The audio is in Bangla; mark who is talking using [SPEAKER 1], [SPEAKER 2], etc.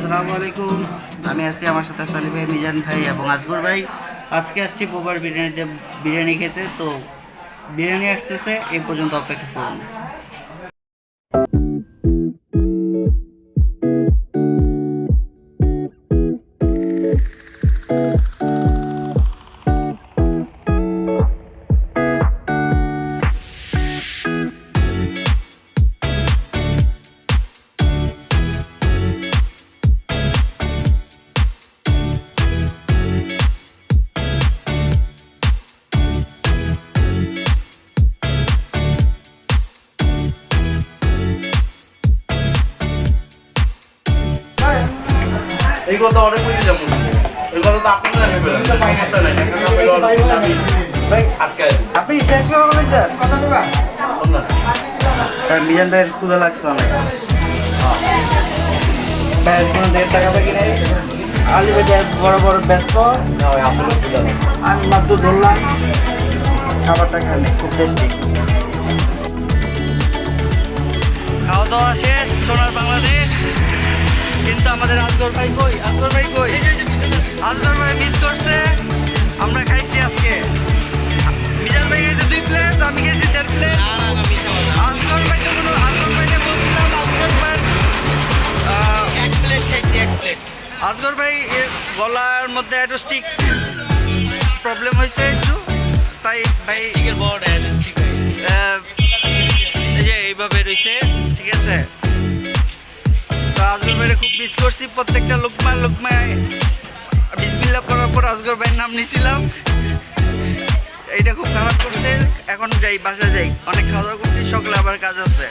[SPEAKER 1] আসসালামু আলাইকুম। আমি আছি আমার সাথে সালি ভাই, মিজান ভাই এবং আজগর ভাই। আজকে আসছি পোপার বিরিয়ানি খেতে। তো বিরিয়ানি আসতেছে, এই পর্যন্ত অপেক্ষা করুন।
[SPEAKER 2] এই কথা অনেক বুঝে যাবো, এই কথা তো আপনি না ভেবে সমস্যা নাই।
[SPEAKER 1] আপনি শেষ করে বলেছেন মিজান ভাইয়ের ক্ষুধা লাগছে অনেক। ভাইয়ের কোনো দেড় টাকা বাকি নেই। আলি ভাই বড় বড় ব্যস্ত, আমি মাত্র ধরলাম। খাবারটা খানে খুব টেস্টি। খাওয়া দাওয়া শেষ সোনার বাংলাদেশ, কিন্তু আমাদের আজগর ভাই কই? আজগর ভাই কই? আজগর ভাই মিস করছে। আমরা খাইছি আজকে, মিজান ভাই গেছে 2 প্লেট, আমি গেছি 1.5 প্লেট। আজগর ভাই তো কোনো আজগর ভাইকে বলছিলাম আজগর ভাই 1 প্লেট খাইছি, 1 প্লেট। আজগর ভাই গলার মধ্যে একটু স্টিক প্রবলেম হয়েছে একটু, তাই ভাই এই যে এইভাবে রয়েছে, ঠিক আছে। আজগর ভাইয়ের খুব মিস করছি। প্রত্যেকটা লোকমায় বিসমিল্লাহ করার পর আজগর ভাইয়ের নাম নিয়েছিলাম। এইটা খুব খারাপ করছে। এখন যাই, বাসা যাই, অনেক খাওয়া দাওয়া করছি, সকালে আবার কাজ আছে।